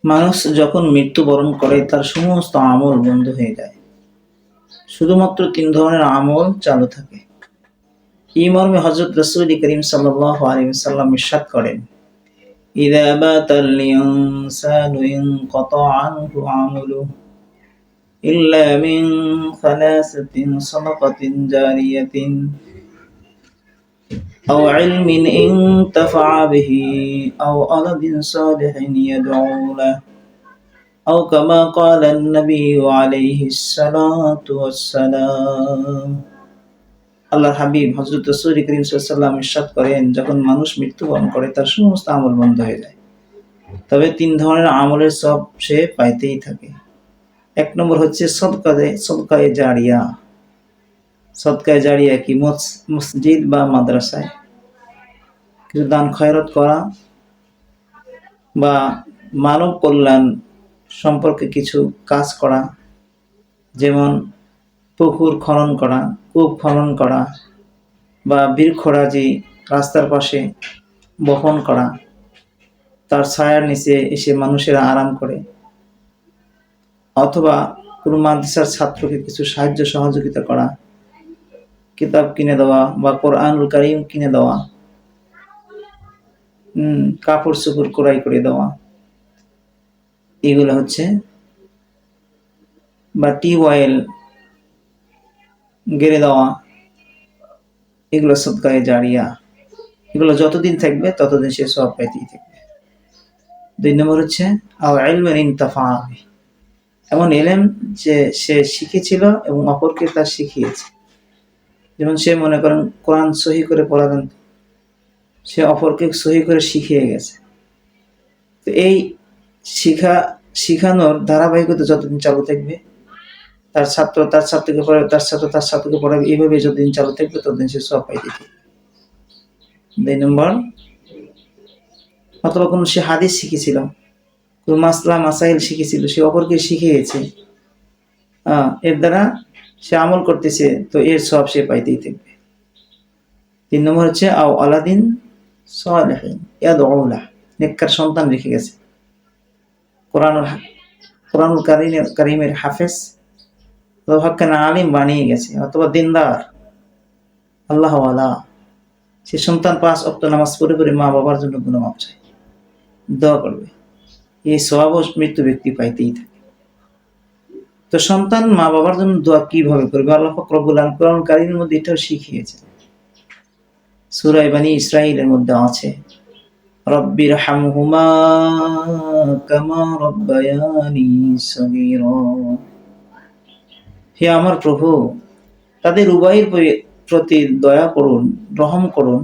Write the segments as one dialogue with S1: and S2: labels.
S1: মানুষ যখন মৃত্যুবরণ করে তার সমস্ত আমল বন্ধ হয়ে যায়, শুধুমাত্র ৩ ধরনের আমল চালু থাকে। এই মর্মে হযরত রাসূল করিম সাল্লাল্লাহু আলাইহি ওয়াসাল্লাম ইরশাদ করেন, ইযা বাতাল ইনসানু ইনকাতা আনহু আমালুহু ইল্লা মিন সালাসাতিন সাদাকাতিন জারিয়াতিন আও ইলমিন ইনতাফা বিহি আও ওয়ালাদিন সালিহিন ইয়াদউ লাহু أو كما قال النبي عليه الصلاة والسلام। আল্লাহর হাবিব হযরত রাসূল করিম সাল্লাল্লাহু আলাইহি ওয়াসাল্লাম ইরশাদ করেন, যখন মানুষ মৃত্যুবরণ করে তার সমস্ত আমল বন্ধ হয়ে যায়, তবে ৩ ধরনের আমলের সওয়াব সে পাইতেই থাকে। ১ নম্বর হচ্ছে সদকায়ে জারিয়া। সদকায়ে জারিয়া কি? মসজিদ বা মাদ্রাসায় কিছু দান খয়রাত করা বা মানব কল্যাণ সম্পর্কে কিছু কাজ করা, যেমন পুকুর খনন করা, কূপ খনন করা বা বৃক্ষরাজি রাস্তার পাশে বপন করা, তার ছায়ার নিচে এসে মানুষেরা আরাম করে, অথবা কোনো মাদ্রাসার ছাত্রকে কিছু সাহায্য সহযোগিতা করা, কিতাব কিনে দেওয়া বা কোরআনুল কারীম কিনে দেওয়া, কাপড় চোপড় ক্রয় করে দেওয়া, এগুলো হচ্ছে, বা টিউবওয়েল গেড়ে দেওয়া, এগুলো সদকায়ে জারিয়া। এগুলো যতদিন থাকবে ততদিন সে সওয়াব পাইতেই থাকবে। ২ নম্বর হচ্ছে আও ইলমিন ইনতাফা বিহি, এমন ইলম যে সে শিখেছিল এবং অপরকে তা শিখিয়েছে। যেমন সে মনে করেন কোরআন সহি করে পড়া জানত, সে অপরকে সহি করে শিখিয়ে গেছে। তো এই শিখানোর ধারাবাহিকতা যতদিন চালু থাকবে, তার ছাত্র তার ছাত্রকে পড়াবে, তার ছাত্র তার ছাত্রকে পড়াবে, এইভাবে যতদিন চালু থাকবে ততদিন সে সওয়াব পাইতে থাকবে। ২ নম্বর, অথবা কোনো সে হাদিস শিখেছিল, কোনো মাসলা মাসাইল শিখেছিল, সে অপরকে শিখিয়েছে, এর দ্বারা সে আমল করতেছে, তো এর সওয়াব সে পাইতেই থাকবে। ৩ নম্বর হচ্ছে আও ওয়ালাদিন সালিহিন ইয়াদউ লাহু, নেককার সন্তান রেখে গেছে, কোরআনুল কারীমের হাফেজ অথবা হক্কানা আলিম বানিয়ে গেছে, অথবা দিনদার আল্লাহওয়ালা, সে সন্তান ৫ ওয়াক্ত নামাজ পড়ে মা বাবার জন্য গুনাহ মাফ চায়, দোয়া করবে, এই সওয়াবও মৃত্যু ব্যক্তি পাইতেই থাকে। তো সন্তান মা বাবার জন্য দোয়া কিভাবে করবে? আল্লাহ পাক রব্বুল আলামিন কোরআনুল কারীমের মধ্যে এটাও শিখিয়েছেন। সূরা বনী ইসরাঈলের মধ্যে আছে, রব্বিরহামহুমা কামা রাব্বায়ানি সগীরা, হে আমার প্রভু, তাদের উভয়ের প্রতি দয়া করুন, রহম করুন,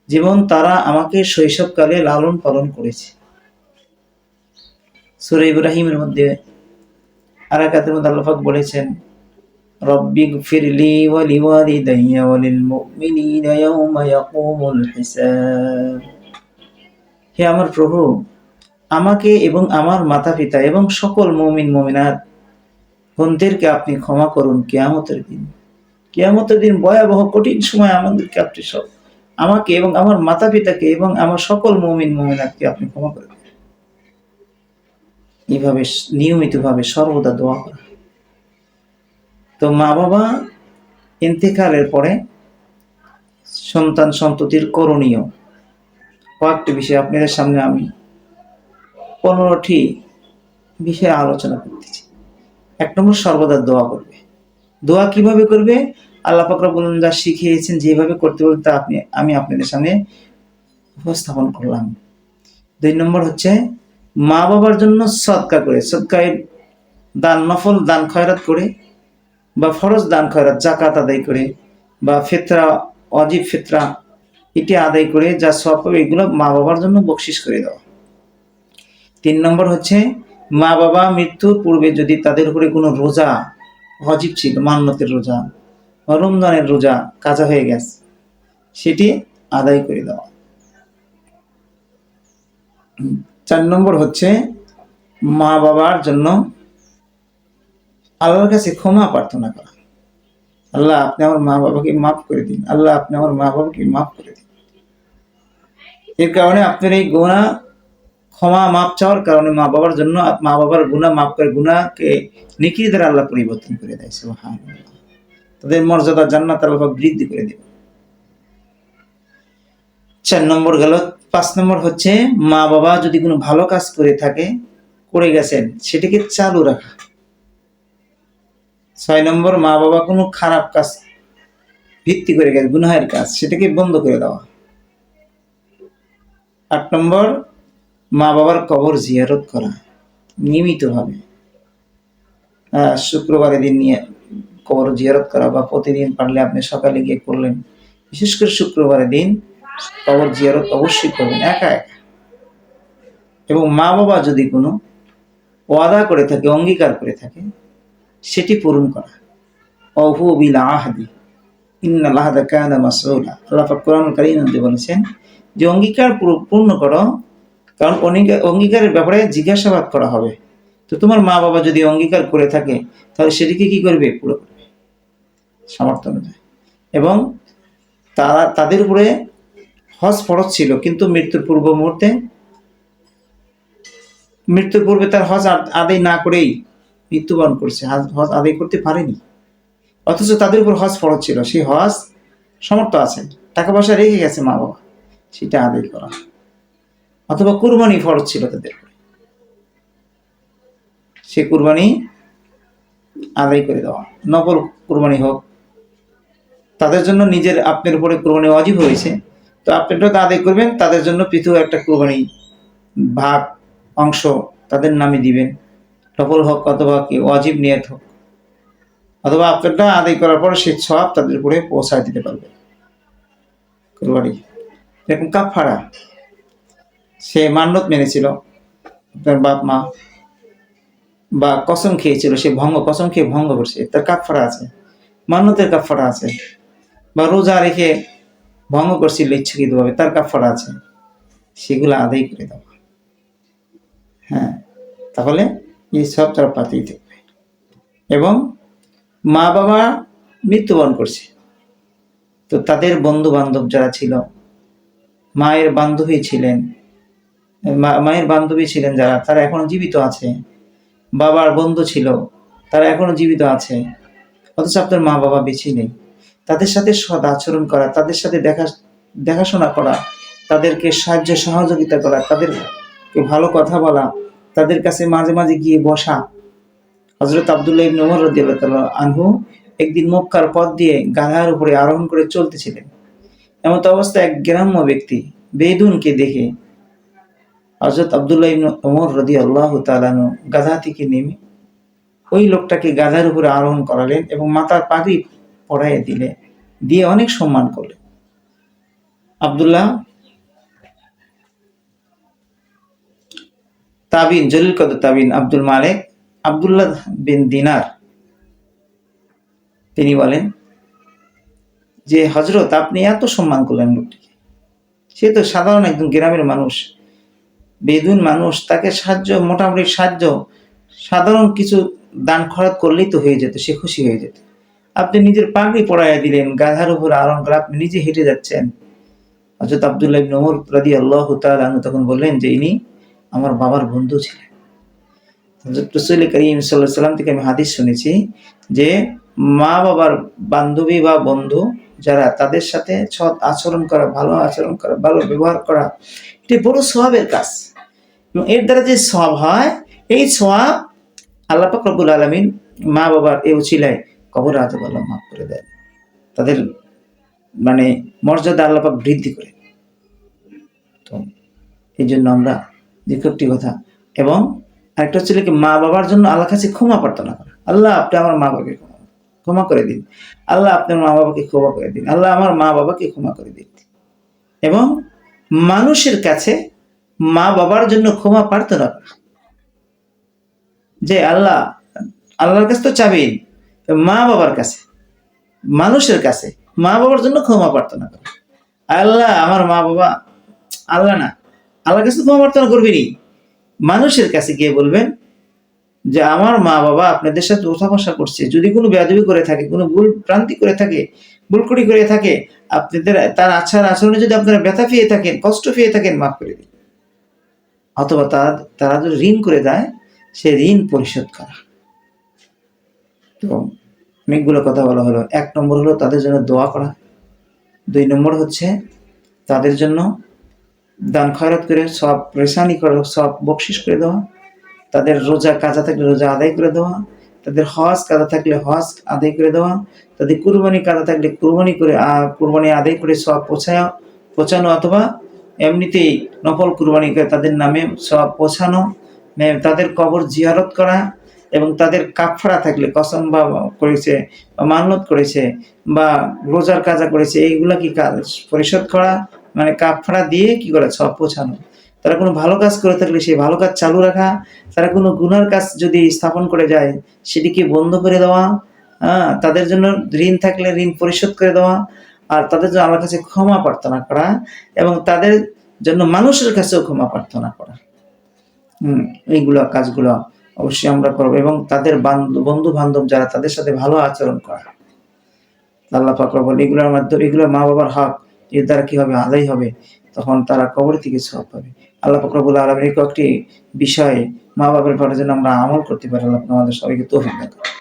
S1: যেমন তারা আমাকে শৈশবকালে লালন পালন করেছে। সূরা ইব্রাহিমের মধ্যে আরাকাতের মধ্যে আল্লাহ পাক বলেছেন, রব্বিগফিরলি ওয়া লিওয়ালিদাইয়া ওয়া লিল মুমিনিনা ইয়াওমা ইয়াকুমুল হিসাব, হে আমার প্রভু, আমাকে এবং আমার মাতা-পিতা এবং সকল মুমিন মুমিনাত বন্ধুদেরকে আপনি ক্ষমা করুন কিয়ামতের দিন। কিয়ামতের দিন ভয়াবহ কঠিন সময়, আমাদেরকে আপনি আমাকে এবং আমার মাতা-পিতাকে এবং আমার সকল মুমিন মুমিনাতকে আপনি ক্ষমা করে দিন। এইভাবে নিয়মিতভাবে সর্বদা দোয়া করা। তো মা বাবা ইন্তেকালের পরে সন্তান সন্ততির করণীয় কয়েকটি বিষয় আপনাদের সামনে আমি 15টি বিষয়ে আলোচনা করতেছি। ১ নম্বর, সর্বদা দোয়া করবে। দোয়া কিভাবে করবে? আল্লাহ পাক রব্বুল আলামিন যা শিখিয়েছেন, যেভাবে করতে বলেন তা আমি আপনাদের সামনে উপস্থাপন করলাম। ২ নম্বর হচ্ছে মা বাবার জন্য সদকা করে, সদকায়ে দান, নফল দান খয়রাত করে বা ফরজ দান খয়রাত, যাকাত আদায় করে বা ফিতরা, ওয়াজিব ফিতরা এটি আদায় করে যা সওয়াব পাবে, এগুলো মা বাবার জন্য বকশিশ করে দেওয়া। ৩ নম্বর হচ্ছে মা বাবা মৃত্যুর পূর্বে যদি তাদের উপরে কোনো রোজা ওয়াজিব ছিল, মান্নতের রোজা বা রমজানের রোজা কাজা হয়ে গেছে, সেটি আদায় করে দেওয়া। ৪ নম্বর হচ্ছে মা বাবার জন্য আল্লাহর কাছে ক্ষমা প্রার্থনা করা, আল্লাহ আপনি আমার মা বাবাকে মাফ করে দিন, আল্লাহ আপনি আমার মা বাবাকে মাফ করে দিন। এর কারণে আপনার এই গুনাহ ক্ষমা মাপ চাওয়ার কারণে মা বাবার জন্য মা বাবার গুনাহ মাপ করে, গুনাহকে নেকির দ্বারা আল্লাহ পরিবর্তন করে দেয়। সুবহানাল্লাহ। তাদের মর্যাদা জান্নাত আল্লাহ পাক বৃদ্ধি করে দেবে। 4 নম্বর গেল। 5 নম্বর হচ্ছে মা বাবা যদি কোনো ভালো কাজ করে গেছেন সেটাকে চালু রাখা। 6 নম্বর মা বাবা কোনো খারাপ কাজ ভিত্তি করে গেছে, গুনাহের কাজ, সেটাকে বন্ধ করে দেওয়া। 8 নম্বর মা বাবার কবর জিয়ারত করা নিয়মিতভাবে, শুক্রবারের দিন নিয়ে কবর জিয়ারত করা, বা প্রতিদিন পারলে আপনি সকালে গিয়ে করলেন। বিশেষ করে শুক্রবারের দিন কবর জিয়ারত অবশ্যই করবেন একা একা। এবং মা বাবা যদি কোনো ওয়াদা করে থাকে, অঙ্গীকার করে থাকে, সেটি পূরণ করা। অফু বিল আহদি ইন্নাল আহদা কানা মাসউলা। আল্লাহ পাক কোরআনুল কারীমে বলেছেন যে অঙ্গীকার পূর্ণ করো, কারণ অঙ্গীকারের ব্যাপারে জিজ্ঞাসাবাদ করা হবে। তো তোমার মা বাবা যদি অঙ্গীকার করে থাকে তাহলে সেটিকে কি করবে? পুরো করবে সামর্থ্য অনুযায়ী। এবং তাদের উপরে হজ ফরজ ছিল, কিন্তু মৃত্যুর পূর্বে তার হজ আদায় না করেই মৃত্যুবরণ করছে, হজ আদায় করতে পারেনি। অথচ তাদের উপর হজ ফরজ ছিল, সেই হজ সামর্থ্য আছে, টাকা পয়সা রেখে গেছে মা বাবা, সেটা আদায় করা। অথবা কুরবানি ফরজ ছিল তাদের, সে কুরবানি আদায় করে দেওয়া। নকল কুরবানি হোক, তাদের জন্য আপনার উপরে কুরবানি ওয়াজিব হয়েছে, তো আপনারটা তো আদায় করবেন, তাদের জন্য পৃথক একটা কুরবানি ভাগ অংশ তাদের নামে দিবেন, নকল হোক অথবা কি ওয়াজিব নিয়ত হোক, অথবা আপনারটা আদায় করার পর সেই সওয়াব তাদের উপরে পৌঁছায় দিতে পারবে। কুরবানি এরকম কাফারা, সে মান্যত মেনেছিল, আপনার বাপ মা, বা কসম খেয়েছিল, সে কসম খেয়ে ভঙ্গ করছে, তার কাফারা আছে, মান্যতের কাফারা আছে। বা রোজা রেখে ভঙ্গ করছিল ইচ্ছাকৃতভাবে, তার কাফারা আছে, সেগুলো আদায় করে দেওয়া। হ্যাঁ, তাহলে এই সব তারা পাতেই থাকবে। এবং মা বাবা মৃত্যুবরণ করছে, তো তাদের বন্ধু বান্ধব যারা ছিল, মায়ের বান্ধবী ছিলেন যারা, তারা এখনো জীবিত আছে। বাবার বন্ধু ছিল, তারা এখনো জীবিত আছে, অথচ আপনার মা বাবা বেঁচে নেই। তাদের সাথে সৎ আচরণ করা, তাদের সাথে দেখাশোনা করা, তাদেরকে সাহায্য সহযোগিতা করা, তাদেরকে ভালো কথা বলা, তাদের কাছে মাঝে মাঝে গিয়ে বসা। হযরত আব্দুল্লাহ ইবনে ওমর রাদিয়াল্লাহু তাআলা আনহু একদিন মক্কার পথ দিয়ে গাধার উপরে আরোহণ করে চলতেছিলেন। এমন অবস্থায় এক গ্রাম্য ব্যক্তি বেদুনকে দেখে হযরত আব্দুল্লাহ ইবনে ওমর রাদিয়াল্লাহু তাআলা আনহু গাধা থেকে নেমে ওই লোকটাকে গাধার উপরে আরোহণ করালেন এবং মাথার পাগড়ি পরাইয়ে দিয়ে অনেক সম্মান করলেন। আব্দুল্লাহ তাবিন, জলিল কদর তাবিন আব্দুল মালিক আব্দুল্লাহ বিন দিনার, তিনি বলেন যে হযরত, আপনি এত সম্মান করলেন লোকটিকে, সে তো সাধারণ একজন গ্রামের মানুষ, বেদুন মানুষ, তাকে মোটামুটি সাধারণ কিছু দান খরচ করলেই তো হয়ে যেত, সে খুশি হয়ে যেত। আপনি নিজের পাগড়ি পরাইয়া দিলেন, গাধার উপর আরোহণ করে আপনি নিজে হেঁটে যাচ্ছেন। হযরত আব্দুল্লাহ ইবনে ওমর রাদিয়াল্লাহু তাআলা আনহু তখন বললেন যে ইনি আমার বাবার বন্ধু ছিলেন। হযরত রাসূল কারীম সাল্লাল্লাহু আলাইহি ওয়াসাল্লাম থেকে আমি হাদিস শুনেছি যে মা বাবার বান্ধবী বা বন্ধু যারা, তাদের সাথে সৎ আচরণ করা, ভালো আচরণ করা, ভালো ব্যবহার করা, এটি বড় সওয়াবের কাজ। এবং এর দ্বারা যে সওয়াব হয়, এই সওয়াব আল্লাহ পাক রব্বুল আলামিন মা বাবার এই উছিলায় কবর আযাব আল্লাহ মাফ করে দেন, তাদের মর্যাদা আল্লাহ পাক বৃদ্ধি করে। তো এই জন্য আমরা একটি কথা, এবং আরেকটা হচ্ছে কি, মা বাবার জন্য আল্লাহর কাছে ক্ষমা প্রার্থনা করা। আল্লাহ, আপনি আমার মা বাবাকে ক্ষমা করে দিন। আল্লাহ, আপনার মা বাবাকে ক্ষমা করে দিন। আল্লাহ, আমার মা বাবাকে ক্ষমা করে দিন। এবং মানুষের কাছে মা বাবার জন্য ক্ষমা প্রার্থনা করা, যে আল্লাহর কাছে তো চাবেন, মা বাবার কাছে, মানুষের কাছে মা বাবার জন্য ক্ষমা প্রার্থনা করা। আল্লাহ, আমার মা বাবা, আল্লাহর কাছে ক্ষমা প্রার্থনা করবেনি, মানুষের কাছে গিয়ে বলবেন যে আমার মা বাবা আপনাদের সাথে ওঠাবসা করছে, যদি কোনো বেয়াদবি করে থাকে, কোনো ভুল ভ্রান্তি করে থাকে, ভুলকুটি করে থাকে, আপনাদের তার আচার আচরণে যদি আপনারা ব্যথা পেয়ে থাকেন, কষ্ট পেয়ে থাকেন, মাফ করে দিন। অথবা তারা যদি ঋণ করে দেয় সে ঋণ পরিশোধ করা। তো অনেকগুলো কথা বলা হলো। 1 নম্বর হলো তাদের জন্য দোয়া করা, 2 নম্বর হচ্ছে তাদের জন্য দান খয়রাত করে সব রেসানি করে, সব বকশিস করে দেওয়া, তাদের রোজা কাজা থাকলে রোজা আদায় করে দেওয়া, তাদের হজ কাজা থাকলে হজ আদায় করে দেওয়া, তাদের কুরবানি কাজা থাকলে কুরবানি আদায় করে সব পৌঁছানো, অথবা এমনিতেই নফল কুরবানি করে তাদের নামে সব পৌঁছানো, তাদের কবর জিয়ারত করা, এবং তাদের কাফারা থাকলে কসম বা করেছে বা মান্নত করেছে বা রোজার কাজা করেছে, এইগুলা কি কাজ পরিশোধ করা, মানে কাফারা দিয়ে কি করে সব পৌঁছানো। তারা কোনো ভালো কাজ করে থাকলে সেই ভালো কাজ চালু রাখা, তারা কোনো গুনার কাজ যদি স্থাপন করে যায় সেটিকে বন্ধ করে দেওয়া, তাদের জন্য ঋণ থাকলে ঋণ পরিশোধ করে দেওয়া, আর তাদের জন্য আল্লাহর কাছে ক্ষমা প্রার্থনা করা, এবং তাদের জন্য মানুষের কাছেও ক্ষমা প্রার্থনা করা। এইগুলো কাজগুলো অবশ্যই আমরা করবো, এবং তাদের বন্ধু বান্ধব যারা তাদের সাথে ভালো আচরণ করা। আল্লাহ পাক বলেন এগুলোর মাধ্যমে, এগুলো মা বাবার হক, এর দ্বারা কি হবে, আদায় হবে, তখন তারা কবর থেকে সওয়াব পাবে। আল্লাহ পাক রব্বুল আলামিন কয়েকটি বিষয়ে মা বাবার পরে যেন আমরা আমল করতে পারি। আল্লাহ আমাদের সবাইকে তৌফিক দান করুন।